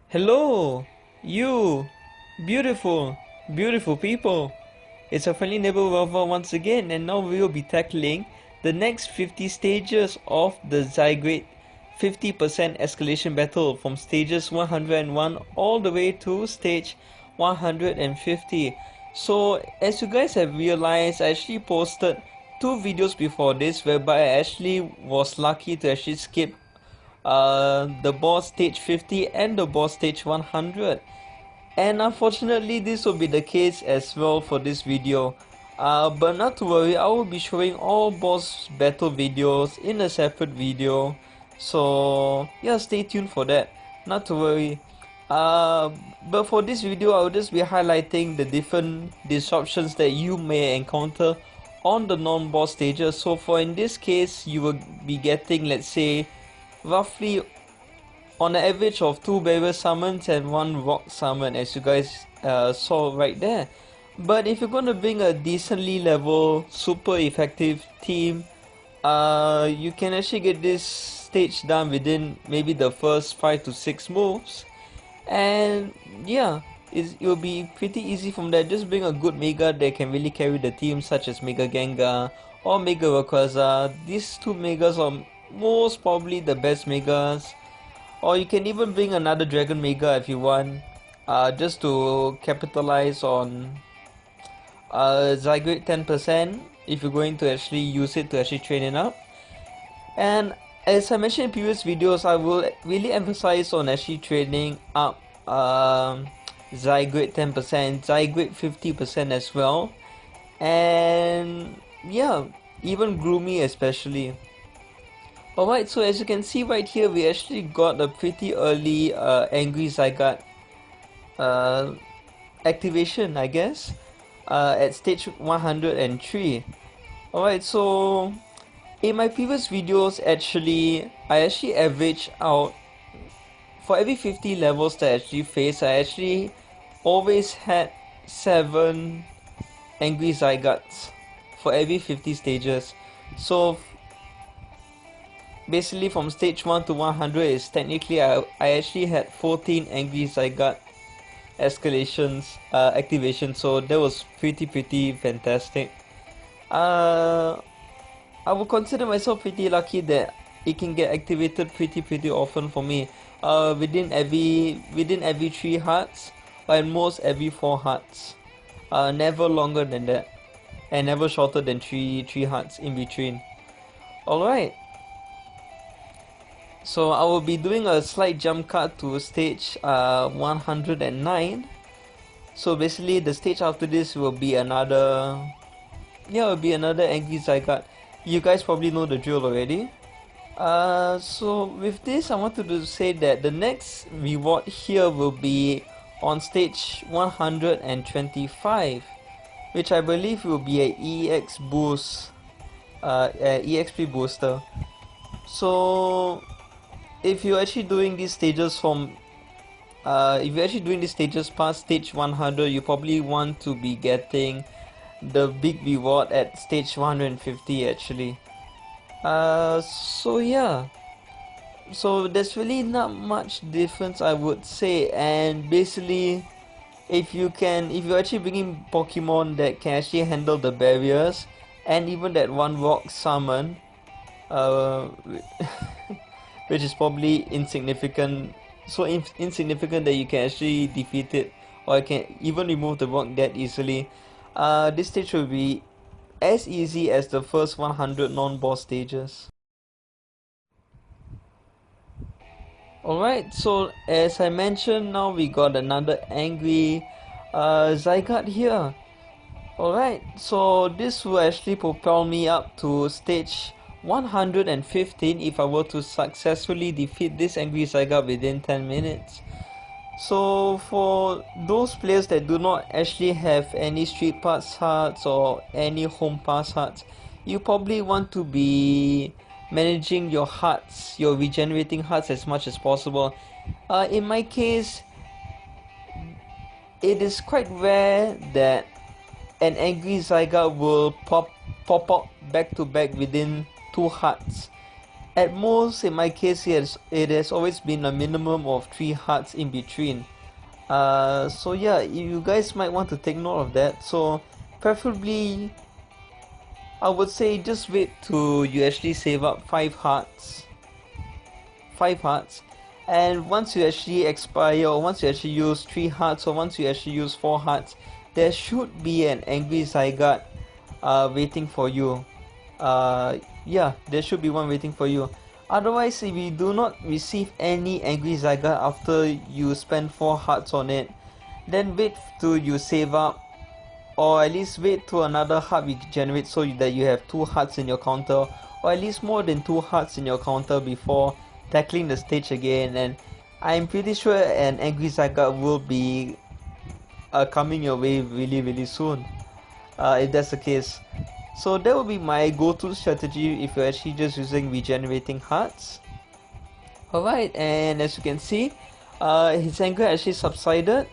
Hello, you beautiful, beautiful people. It's a friendly neighbor Velva once again, and now we will be tackling the next 50 stages of the Zygarde 50% escalation battle from stages 101 all the way to stage 150. So, as you guys have realized, I actually posted two videos before this whereby I actually was lucky to actually skip the boss stage 50 and the boss stage 100, and unfortunately this will be the case as well for this video, but not to worry, I will be showing all boss battle videos in a separate video, so yeah, stay tuned for that, not to worry. But for this video I will just be highlighting the different disruptions that you may encounter on the non-boss stages. So for in this case you will be getting, let's say, roughly on an average of 2 barrier summons and 1 rock summon, as you guys saw right there. But if you're gonna bring a decently level super effective team, you can actually get this stage done within maybe the first 5 to 6 moves, and yeah, it will be pretty easy from there. Just bring a good Mega that can really carry the team, such as M-Gengar or Mega Rayquaza. These two Megas are most probably the best Megas, or you can even bring another Dragon Mega if you want, just to capitalize on Zygarde 10% if you're going to actually use it to actually train it up. And as I mentioned in previous videos, I will really emphasize on actually training up Zygarde 10%, Zygarde 50% as well, and yeah, even Gloomy especially. Alright, so as you can see right here, we actually got a pretty early Angry Zygarde activation, I guess, at stage 103. Alright, so in my previous videos, I actually averaged out for every 50 levels that I actually faced. I actually always had 7 Angry Zygardes for every 50 stages. So basically from stage 1 to 100 is technically I actually had 14 Angry Zygarde escalations activation, so that was pretty fantastic. I would consider myself pretty lucky that it can get activated pretty often for me, within every 3 hearts, or at most every 4 hearts, never longer than that, and never shorter than 3 hearts in between. Alright, so I will be doing a slight jump cut to stage 109. So basically the stage after this will be another Angry Zygarde. You guys probably know the drill already. So with this I wanted to say that the next reward here will be on stage 125, which I believe will be a EX boost, EXP booster. So if you're actually doing these stages past stage 100, you probably want to be getting the big reward at stage 150 actually. So yeah, so there's really not much difference, I would say. And basically, if you're actually bringing Pokemon that can actually handle the barriers and even that 1 rock summon, which is probably insignificant, so insignificant that you can actually defeat it, or you can even remove the rock that easily, this stage will be as easy as the first 100 non-boss stages. Alright, so as I mentioned, now we got another Angry Zygarde here. Alright, so this will actually propel me up to stage 115 if I were to successfully defeat this Angry Zygarde within 10 minutes. So for those players that do not actually have any street pass hearts or any home pass hearts, you probably want to be managing your hearts, your regenerating hearts, as much as possible. In my case, it is quite rare that an Angry Zygarde will pop out back to back within 2 hearts, at most in my case it has always been a minimum of 3 hearts in between. So yeah, you guys might want to take note of that. So preferably I would say just wait till you actually save up 5 hearts. 5 hearts. And once you actually expire, or once you actually use 3 hearts, or once you actually use 4 hearts, there should be an angry Zygarde waiting for you. Yeah, there should be one waiting for you. Otherwise, if you do not receive any angry Zygarde after you spend 4 hearts on it, then wait till you save up, or at least wait till another heart regenerates so that you have 2 hearts in your counter, or at least more than 2 hearts in your counter before tackling the stage again. And I'm pretty sure an angry Zygarde will be coming your way really soon, if that's the case. So that would be my go-to strategy if you're actually just using regenerating hearts. Alright, and as you can see, his anger actually subsided,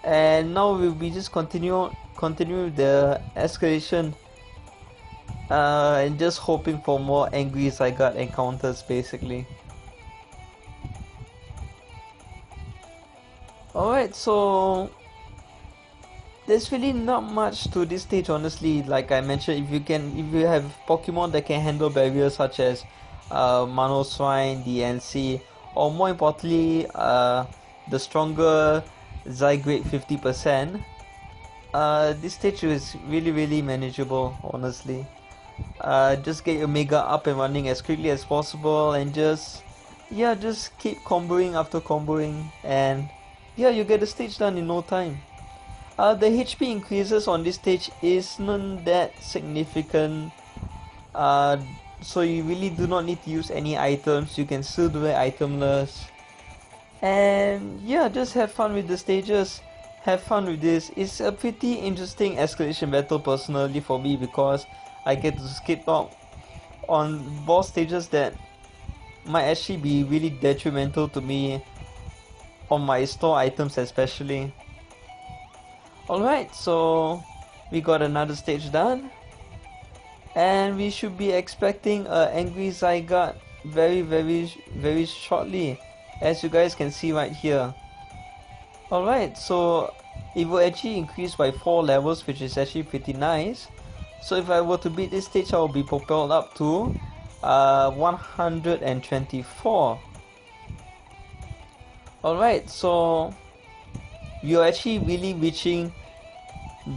and now we'll be just continue the escalation, and just hoping for more angry Zygarde encounters basically. Alright, so there's really not much to this stage, honestly. Like I mentioned, if you have Pokemon that can handle barriers such as Manoswine, DNC, or more importantly, the stronger Zygarde 50%, this stage is really manageable, honestly. Just get your Mega up and running as quickly as possible, and just keep comboing after comboing, and yeah, you get the stage done in no time. The HP increases on this stage isn't that significant, so you really do not need to use any items. You can still do it itemless, and yeah, just have fun with the stages. Have fun with this. It's a pretty interesting escalation battle personally for me, because I get to skip out on boss stages that might actually be really detrimental to me on my store items especially. Alright, so we got another stage done, and we should be expecting an angry Zygarde very shortly, as you guys can see right here. Alright, so it will actually increase by 4 levels, which is actually pretty nice. So if I were to beat this stage, I will be propelled up to 124. Alright, so you're actually really reaching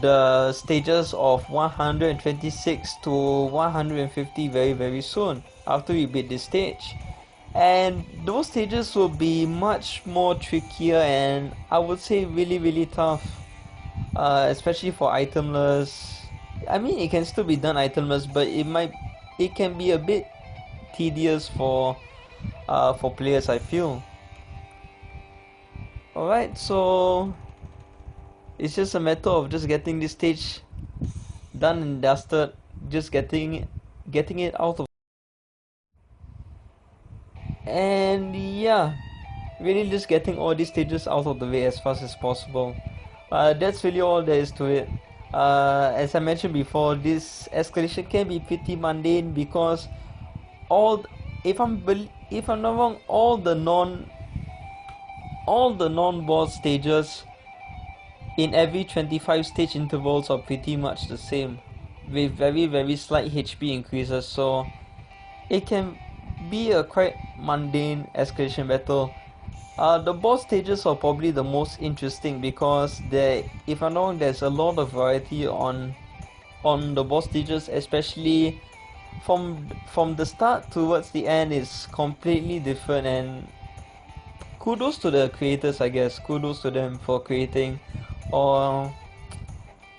the stages of 126 to 150 very soon after we beat this stage, and those stages will be much more trickier, and I would say really tough, especially for itemless. I mean, it can still be done itemless, but it can be a bit tedious for players, I feel. Alright, so it's just a matter of just getting this stage done and dusted, just getting it out of, and yeah, really just getting all these stages out of the way as fast as possible. That's really all there is to it. As I mentioned before, this escalation can be pretty mundane, because if I'm not wrong, all the non-boss stages in every 25 stage intervals are pretty much the same, with very slight HP increases, so it can be a quite mundane escalation battle. The boss stages are probably the most interesting, because if I'm not wrong, there's a lot of variety on the boss stages, especially from the start towards the end is completely different, and kudos to the creators, I guess. Kudos to them for creating or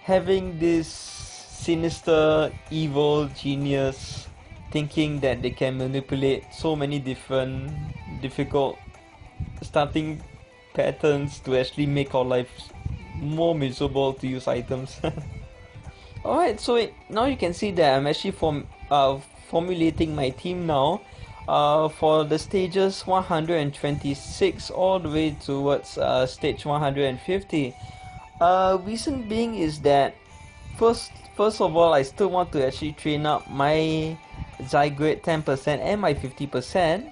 having this sinister evil genius thinking that they can manipulate so many different difficult starting patterns to actually make our lives more miserable to use items. Alright, so now you can see that I'm actually formulating my team now for the stages 126 all the way towards stage 150. Reason being is that first of all, I still want to actually train up my Zygarde 10% and my 50%.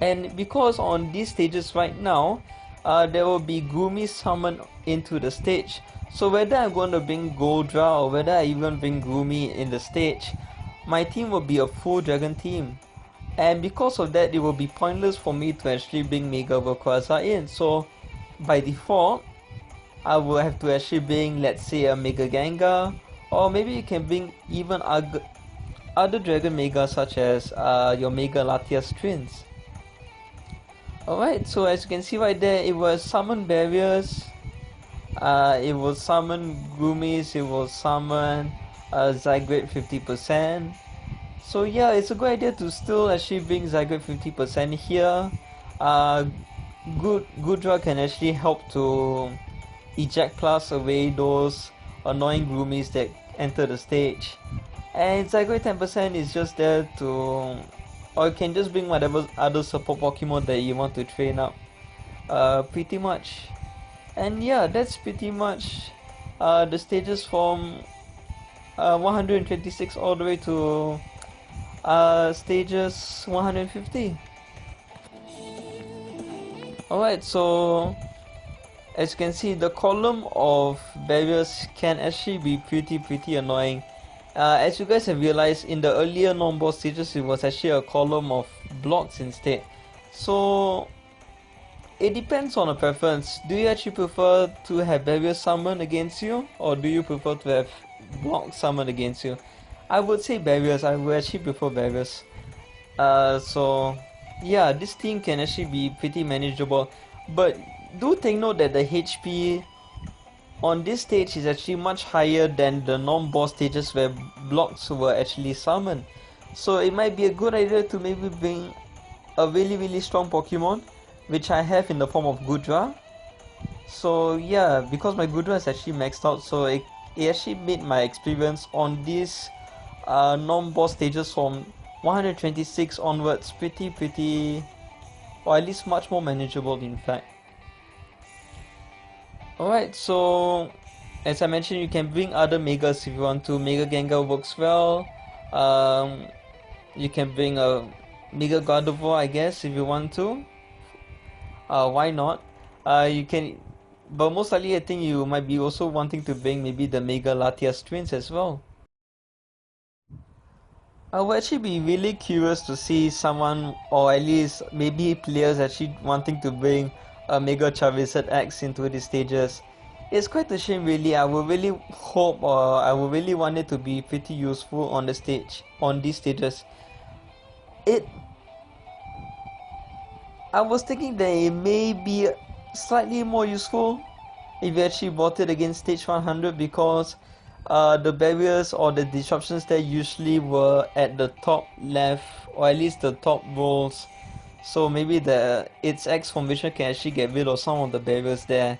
And because on these stages right now, there will be Goomy summoned into the stage. So whether I'm going to bring Goodra or whether I even bring Goomy in the stage, my team will be a full dragon team. And because of that, it will be pointless for me to actually bring Mega Rayquaza in. So by default, I will have to actually bring, let's say, a Mega Gengar, or maybe you can bring even other Dragon Mega such as your Mega Latias twins. Alright, so as you can see right there, it will summon barriers, it will summon Goomies, it will summon Zygarde 50%. So yeah, it's a good idea to still actually bring Zygarde 50% here. Goodra can actually help to eject plus away those annoying Goomies that enter the stage. And Zygarde 10% is just there to, or you can just bring whatever other support Pokemon that you want to train up. Pretty much. And yeah, that's pretty much the stages from 126 all the way to stages 150. Alright, so as you can see, the column of barriers can actually be pretty annoying. As you guys have realized, in the earlier non-boss stages, it was actually a column of blocks instead. So it depends on a preference. Do you actually prefer to have barriers summoned against you, or do you prefer to have blocks summoned against you? I would say barriers. I would actually prefer barriers. So yeah, this team can actually be pretty manageable, but do take note that the HP on this stage is actually much higher than the non-boss stages where blocks were actually summoned. So it might be a good idea to maybe bring a really strong Pokemon, which I have in the form of Goodra. So yeah, because my Goodra is actually maxed out, so it actually made my experience on these non-boss stages from 126 onwards pretty, or at least much more manageable in fact. Alright, so as I mentioned, you can bring other Megas if you want to. Mega Gengar works well. You can bring a Mega Gardevoir, I guess, if you want to. Why not? You can, but most likely I think you might be also wanting to bring maybe the Mega Latias twins as well. I would actually be really curious to see someone, or at least maybe players actually wanting to bring a Mega Charizard X into these stages. It's quite a shame really. I would really hope, or I would really want it to be pretty useful on the stage, on these stages. I was thinking that it may be slightly more useful if you actually bought it against stage 100, because the barriers or the disruptions there usually were at the top left, or at least the top rolls. So maybe its X formation can actually get rid of some of the barriers there,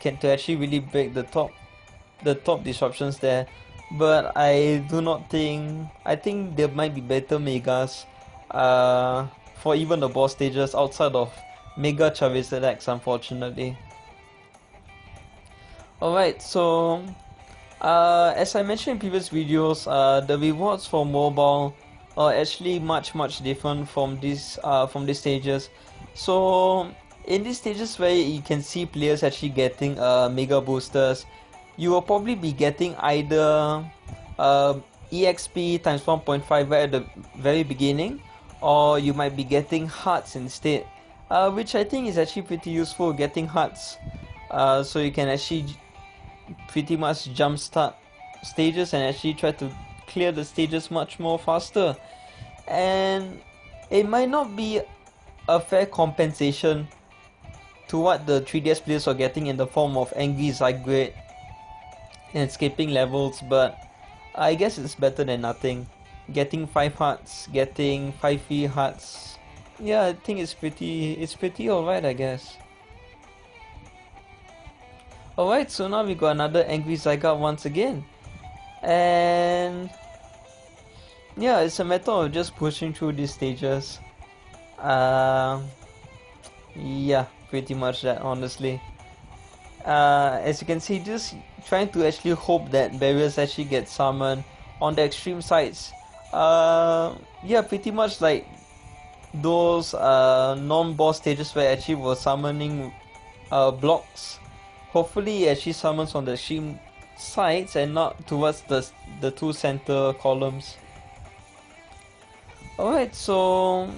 to actually really break the top disruptions there. But I do not think, I think there might be better Megas for even the boss stages outside of Mega Charizard X, unfortunately. Alright, so as I mentioned in previous videos, the rewards for mobile are actually much different from these stages. So in these stages where you can see players actually getting mega boosters, you will probably be getting either EXP times 1.5 right at the very beginning, or you might be getting hearts instead, which I think is actually pretty useful, getting hearts, so you can actually pretty much jumpstart stages and actually try to clear the stages much more faster. And it might not be a fair compensation to what the 3DS players are getting in the form of angry Zygarde and skipping levels, but I guess it's better than nothing. Getting 5 hearts, getting 5 free hearts, yeah, I think it's pretty alright, I guess. Alright, so now we got another angry Zygarde once again, and yeah, it's a matter of just pushing through these stages. Yeah, pretty much that, honestly. As you can see, just trying to actually hope that barriers actually get summoned. On the extreme sides, Yeah, pretty much like those non-boss stages where actually we're summoning blocks. Hopefully it actually summons on the extreme sides and not towards the two center columns. Alright, so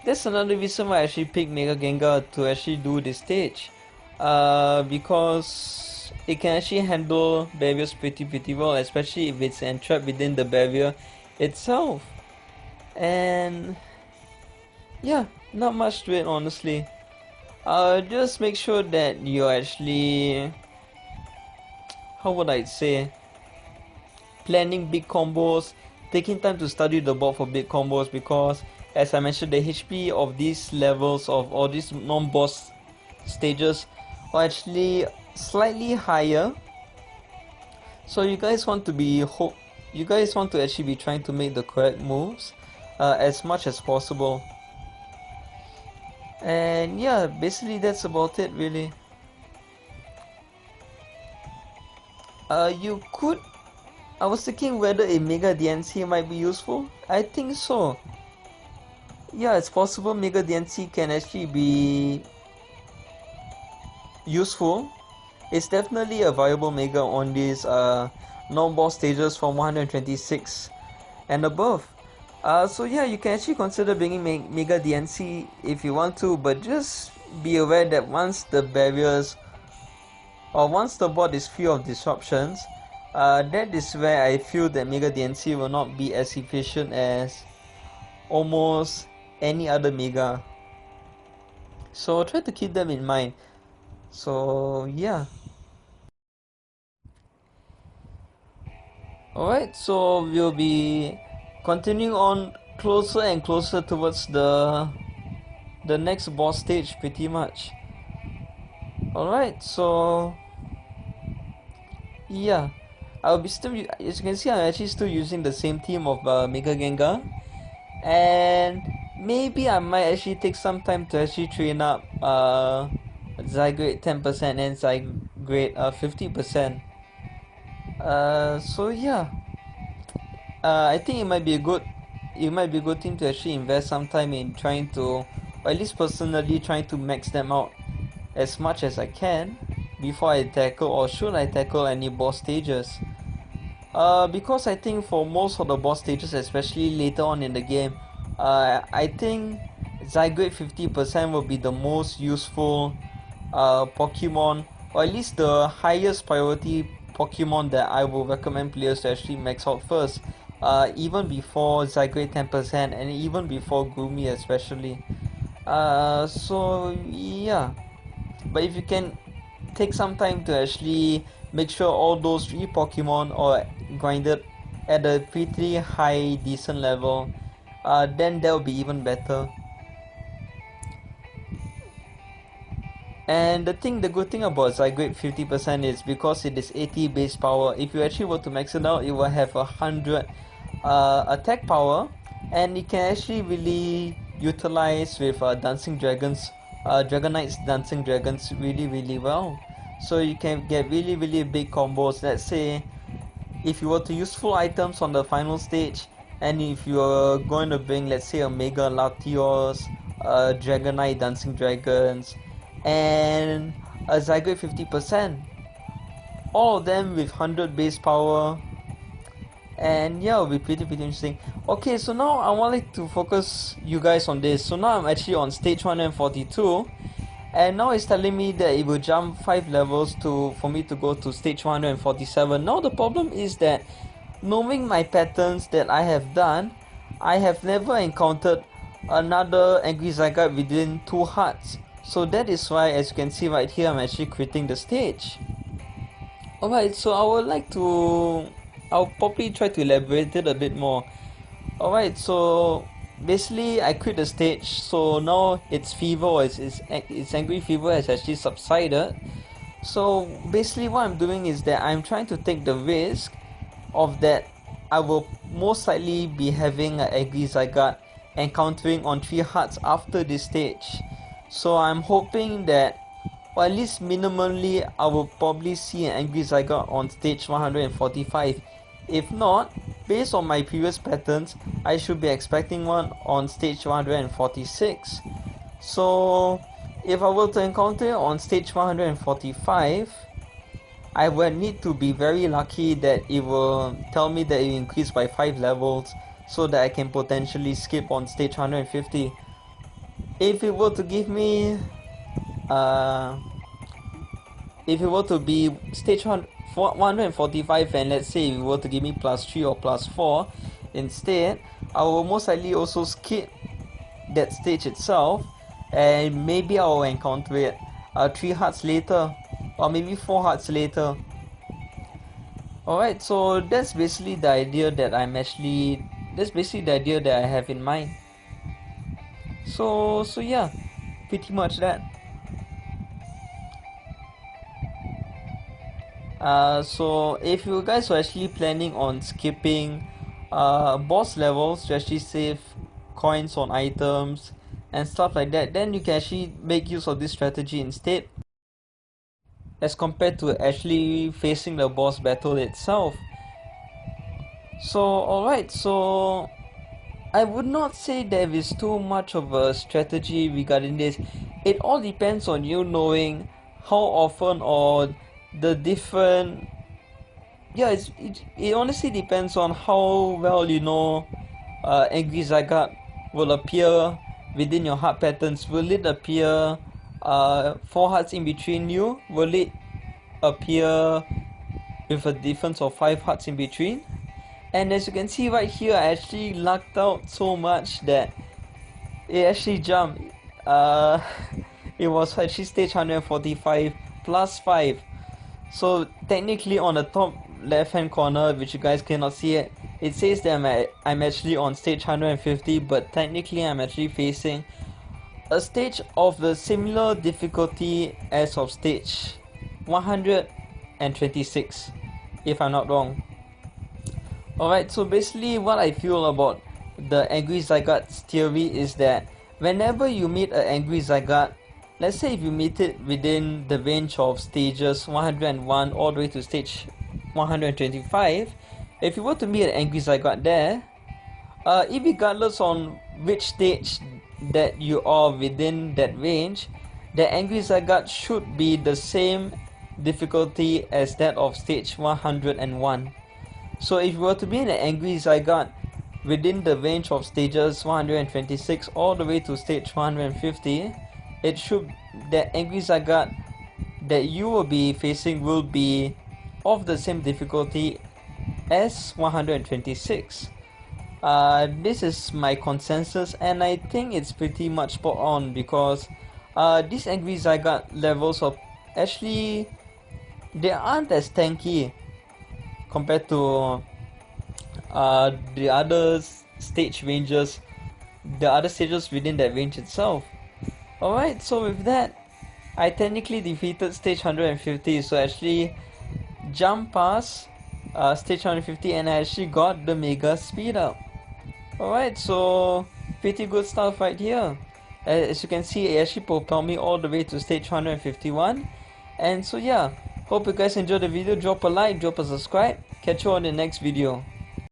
that's another reason why I actually picked Mega Gengar to actually do this stage. Because it can actually handle barriers pretty well, especially if it's entrapped within the barrier itself. And yeah, not much to it honestly. Just make sure that you're actually, how would I say, planning big combos, taking time to study the board for big combos, because as I mentioned, the HP of these levels of all these non-boss stages are actually slightly higher. So you guys want to actually be trying to make the correct moves as much as possible. And yeah, basically that's about it really. I was thinking whether a Mega DNC might be useful. I think so. Yeah, it's possible Mega DNC can actually be useful. It's definitely a viable Mega on these non-boss stages from 126 and above. So yeah, you can actually consider bringing Mega DNC if you want to, but just be aware that once the barriers or once the board is free of disruptions, that is where I feel that Mega DNC will not be as efficient as almost any other Mega. So try to keep them in mind. So yeah. Alright, so we'll be continuing on closer and closer towards the next boss stage pretty much. Alright, so yeah, I'll be still, as you can see, I'm actually still using the same team of Mega Gengar, and maybe I might actually take some time to actually train up Zygarde 10% and Zygarde 50%. So yeah, I think it might be a good thing to actually invest some time in trying to, or at least personally trying to max them out as much as I can before I tackle, or should I tackle, any boss stages. Because I think for most of the boss stages, especially later on in the game, I think Zygarde 50% will be the most useful Pokemon, or at least the highest priority Pokemon that I will recommend players to actually max out first. Even before Zygarde 10% and even before Gloomy especially. So yeah. But if you can take some time to actually make sure all those 3 Pokemon are grinded at a pretty high decent level, then that will be even better. And the good thing about Zygarde 50% is because it is 80 base power. If you actually were to max it out, it will have 100 attack power, and it can actually really utilize with Dancing Dragons, Dragonite's Dancing Dragons really well. So you can get really big combos. Let's say if you were to use full items on the final stage, and if you are going to bring, let's say, a Mega Latios, Dragonite Dancing Dragons, and a Zygarde 50%, all of them with 100 base power, and yeah, it'll be pretty interesting. Okay, so now I want like to focus you guys on this. So now I'm actually on stage 142, and now it's telling me that it will jump 5 levels for me to go to stage 147. Now the problem is that, knowing my patterns that I have done, I have never encountered another Angry Zygarde within 2 hearts. So that is why, as you can see right here, I'm actually quitting the stage. Alright, so I'll probably try to elaborate it a bit more. Alright, so basically I quit the stage, so now its fever, or its angry fever has actually subsided. So basically what I'm doing is that I'm trying to take the risk of that I will most likely be having an angry Zygarde encountering on 3 hearts after this stage. So I'm hoping that, or at least minimally, I will probably see an angry Zygarde on stage 145. If not, based on my previous patterns, I should be expecting one on stage 146. So if I were to encounter it on stage 145, I would need to be very lucky that it will tell me that it increased by 5 levels so that I can potentially skip on stage 150. If it were to give me if it were to be stage 145 and let's say if it were to give me +3 or +4 instead, I will most likely also skip that stage itself, and maybe I will encounter it 3 hearts later or maybe 4 hearts later. Alright, so that's basically the idea that I have in mind. So yeah, pretty much that. So if you guys are actually planning on skipping boss levels to actually save coins on items and stuff like that, then you can actually make use of this strategy instead, as compared to actually facing the boss battle itself. So alright, so I would not say there is too much of a strategy regarding this. It all depends on you knowing how often or the different, yeah, it honestly depends on how well you know Angry Zygarde will appear within your heart patterns. Will it appear 4 hearts in between you? Will it appear with a difference of 5 hearts in between? And as you can see right here, I actually lucked out so much that it actually jumped. It was actually stage 145 +5. So technically on the top left hand corner, which you guys cannot see it, it says that I'm actually on stage 150, but technically I'm actually facing a stage of the similar difficulty as of stage 126, if I'm not wrong. Alright, so basically what I feel about the Angry Zygarde's theory is that whenever you meet an Angry Zygarde, let's say if you meet it within the range of stages 101 all the way to stage 125, if you were to meet an Angry Zygarde there, regardless on which stage that you are within that range, the Angry Zygarde should be the same difficulty as that of stage 101. So if you were to be an Angry Zygarde within the range of stages 126 all the way to stage 150, it should, the Angry Zygarde that you will be facing will be of the same difficulty as 126. This is my consensus, and I think it's pretty much spot on, because these Angry Zygarde levels are actually, they aren't as tanky compared to the other stage ranges, the other stages within that range itself. Alright, so with that, I technically defeated stage 150, so I actually jumped past stage 150 and I actually got the mega speed up. Alright, so pretty good stuff right here. As you can see, it actually propelled me all the way to stage 151. And so yeah, hope you guys enjoyed the video. Drop a like, drop a subscribe. Catch you on the next video.